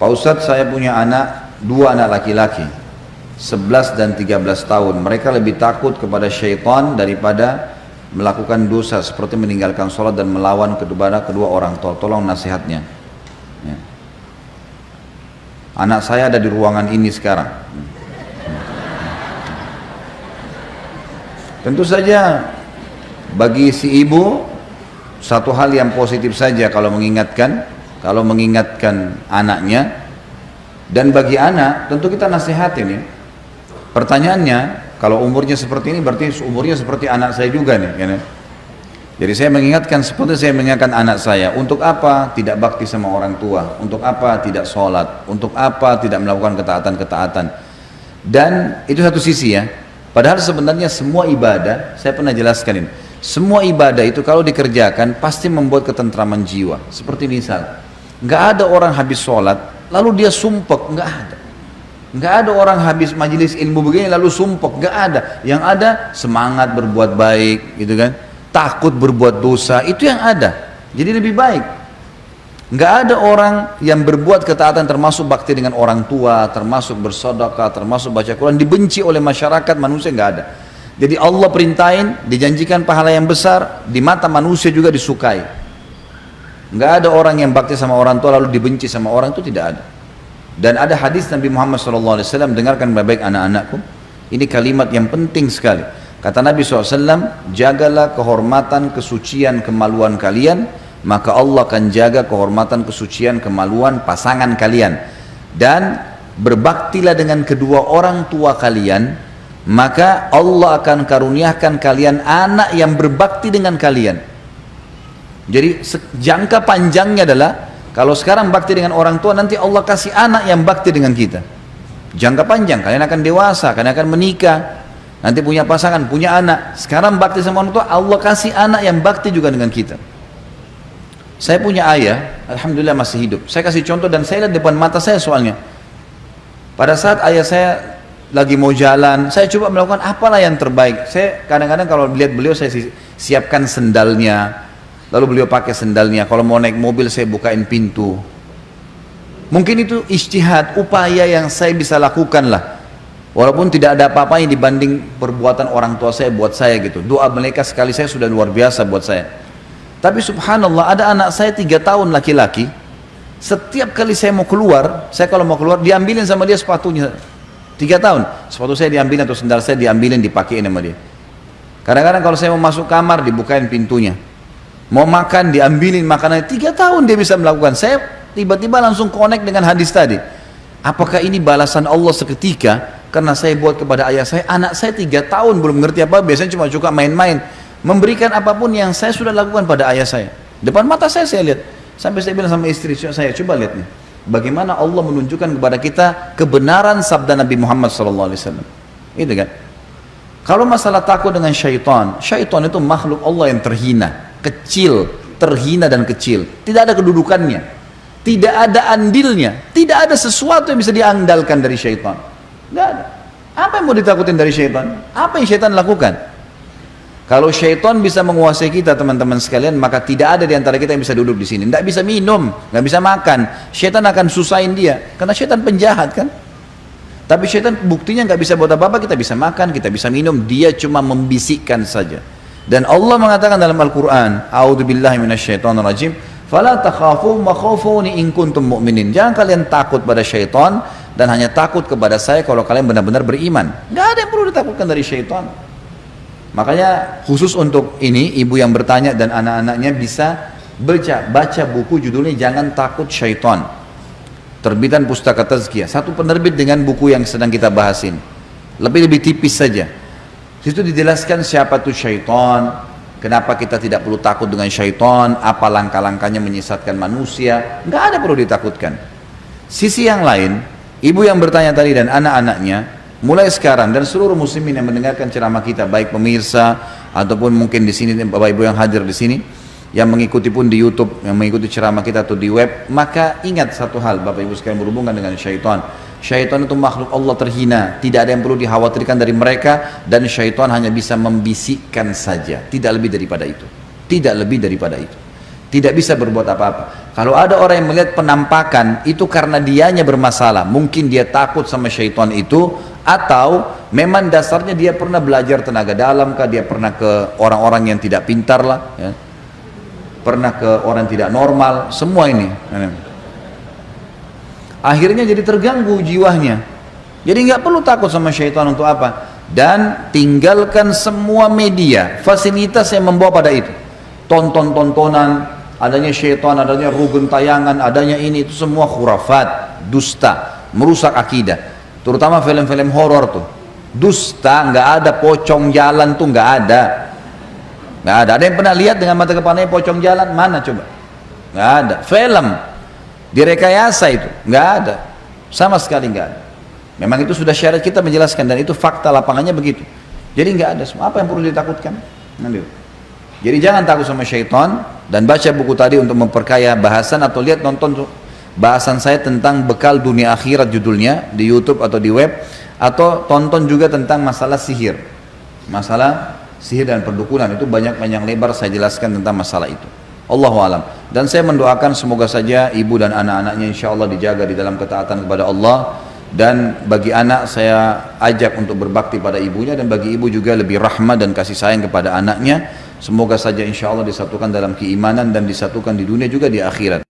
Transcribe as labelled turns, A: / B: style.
A: Pak Ustadz, saya punya dua anak laki-laki, 11 dan 13 tahun. Mereka lebih takut kepada syaitan daripada melakukan dosa seperti meninggalkan sholat dan melawan kedua orang tua. Tolong nasihatnya. Ya. Anak saya ada di ruangan ini sekarang. Tentu saja bagi si ibu satu hal yang positif saja kalau mengingatkan anaknya, dan bagi anak tentu kita nasihatin ya. Pertanyaannya, kalau umurnya seperti ini berarti umurnya seperti anak saya juga nih ya. Jadi saya mengingatkan seperti saya mengingatkan anak saya, untuk apa tidak bakti sama orang tua, untuk apa tidak sholat, untuk apa tidak melakukan ketaatan-ketaatan. Dan itu satu sisi ya. Padahal sebenarnya semua ibadah, saya pernah jelaskan ini, semua ibadah itu kalau dikerjakan pasti membuat ketentraman jiwa. Seperti misal, nggak ada orang habis sholat lalu dia sumpek, nggak ada. Nggak ada orang habis majelis ilmu begini lalu sumpek, nggak ada. Yang ada semangat berbuat baik, gitu kan? Takut berbuat dosa, itu yang ada. Jadi lebih baik. Nggak ada orang yang berbuat ketaatan termasuk bakti dengan orang tua, termasuk bersedekah, termasuk baca Quran, dibenci oleh masyarakat manusia, nggak ada. Jadi Allah perintahin, dijanjikan pahala yang besar, di mata manusia juga disukai. Nggak ada orang yang bakti sama orang tua lalu dibenci sama orang, itu tidak ada. Dan ada hadis Nabi Muhammad SAW, dengarkan baik-baik anak-anakku, ini kalimat yang penting sekali. Kata Nabi SAW, jagalah kehormatan, kesucian, kemaluan kalian, maka Allah akan jaga kehormatan, kesucian, kemaluan pasangan kalian. Dan berbaktilah dengan kedua orang tua kalian, maka Allah akan karuniakan kalian anak yang berbakti dengan kalian. Jadi jangka panjangnya adalah, kalau sekarang bakti dengan orang tua, nanti Allah kasih anak yang bakti dengan kita. Jangka panjang, kalian akan dewasa, kalian akan menikah, nanti punya pasangan, punya anak. Sekarang bakti sama orang tua, Allah kasih anak yang bakti juga dengan kita. Saya punya ayah, alhamdulillah masih hidup. Saya kasih contoh dan saya lihat depan mata saya soalnya. Pada saat ayah saya lagi mau jalan, saya coba melakukan apalah yang terbaik. Saya kadang-kadang kalau lihat beliau, saya siapkan sendalnya, lalu beliau pakai sendalnya. Kalau mau naik mobil, saya bukain pintu. Mungkin itu ijtihad, upaya yang saya bisa lakukan lah. Walaupun tidak ada apa-apanya dibanding perbuatan orang tua saya buat saya gitu. Doa mereka sekali saya sudah luar biasa buat saya. Tapi subhanallah, ada anak saya 3 tahun laki-laki, setiap kali saya mau keluar, saya kalau mau keluar diambilin sama dia sepatunya. 3 tahun, sepatu saya diambilin atau sendal saya diambilin, dipakein sama dia. Kadang-kadang kalau saya mau masuk kamar dibukain pintunya, mau makan diambilin makanannya. 3 tahun dia bisa melakukan. Saya tiba-tiba langsung connect dengan hadis tadi. Apakah ini balasan Allah seketika karena saya buat kepada ayah saya? Anak saya 3 tahun belum ngerti apa, biasanya cuma suka main-main, memberikan apapun yang saya sudah lakukan pada ayah saya. Depan mata saya lihat. Sampai saya bilang sama istri saya, coba lihat nih, bagaimana Allah menunjukkan kepada kita kebenaran sabda Nabi Muhammad SAW. Itu kan. Kalau masalah takut dengan syaitan, syaitan itu makhluk Allah yang terhina, kecil, terhina dan kecil. Tidak ada kedudukannya, tidak ada andilnya, tidak ada sesuatu yang bisa diandalkan dari syaitan. Tidak ada. Apa yang mau ditakutin dari syaitan? Apa yang syaitan lakukan? Kalau syaitan bisa menguasai kita teman-teman sekalian, maka tidak ada di antara kita yang bisa duduk di sini. Tidak bisa minum, nggak bisa makan. Syaitan akan susahin dia, karena syaitan penjahat kan. Tapi syaitan buktinya nggak bisa buat apa-apa, kita bisa makan, kita bisa minum, dia cuma membisikkan saja. Dan Allah mengatakan dalam Al-Quran, A'udzubillahi minasyaitonirrajim, fala takhafu ma khafuni in kuntum mu'minin. Jangan kalian takut pada syaitan, dan hanya takut kepada saya kalau kalian benar-benar beriman. Nggak ada yang perlu ditakutkan dari syaitan. Makanya khusus untuk ini, ibu yang bertanya dan anak-anaknya bisa baca buku judulnya Jangan Takut Syaitan, terbitan Pustaka Tazkiyah, satu penerbit dengan buku yang sedang kita bahasin, lebih tipis saja. Situ dijelaskan siapa itu syaitan, kenapa kita tidak perlu takut dengan syaitan, apa langkah-langkahnya menyesatkan manusia. Nggak ada perlu ditakutkan. Sisi yang lain, ibu yang bertanya tadi dan anak-anaknya, mulai sekarang dan seluruh muslimin yang mendengarkan ceramah kita, baik pemirsa ataupun mungkin di sini Bapak Ibu yang hadir di sini, yang mengikuti pun di YouTube, yang mengikuti ceramah kita atau di web, maka ingat satu hal Bapak Ibu sekalian berhubungan dengan syaitan. Syaitan itu makhluk Allah terhina, tidak ada yang perlu dikhawatirkan dari mereka, dan syaitan hanya bisa membisikkan saja, tidak lebih daripada itu. Tidak lebih daripada itu. Tidak bisa berbuat apa-apa. Kalau ada orang yang melihat penampakan itu karena dianya bermasalah, mungkin dia takut sama syaitan itu, atau memang dasarnya dia pernah belajar tenaga dalam kah, dia pernah ke orang-orang yang tidak pintar lah, ya, pernah ke orang tidak normal, semua ini akhirnya jadi terganggu jiwanya. Jadi nggak perlu takut sama syaitan untuk apa, dan tinggalkan semua media fasilitas yang membawa pada itu, tontonan, adanya syaitan, adanya rugun tayangan, adanya ini, itu semua khurafat, dusta, merusak akidah. Terutama film-film horor tuh dusta, nggak ada pocong jalan tuh, nggak ada. Ada yang pernah lihat dengan mata kepalanya pocong jalan? Mana coba? Nggak ada. Film direkayasa itu nggak ada, sama sekali nggak ada. Memang itu sudah syariat kita menjelaskan, dan itu fakta lapangannya begitu. Jadi nggak ada. Apa yang perlu ditakutkan? Jadi jangan takut sama syaitan, dan baca buku tadi untuk memperkaya bahasan, atau lihat nonton bahasan saya tentang bekal dunia akhirat judulnya di YouTube atau di web, atau tonton juga tentang masalah sihir dan perdukunan. Itu banyak panjang lebar saya jelaskan tentang masalah itu. Allahu alam. Dan saya mendoakan semoga saja ibu dan anak-anaknya insya Allah dijaga di dalam ketaatan kepada Allah. Dan bagi anak saya ajak untuk berbakti pada ibunya, dan bagi ibu juga lebih rahmat dan kasih sayang kepada anaknya. Semoga saja insya Allah disatukan dalam keimanan dan disatukan di dunia juga di akhirat.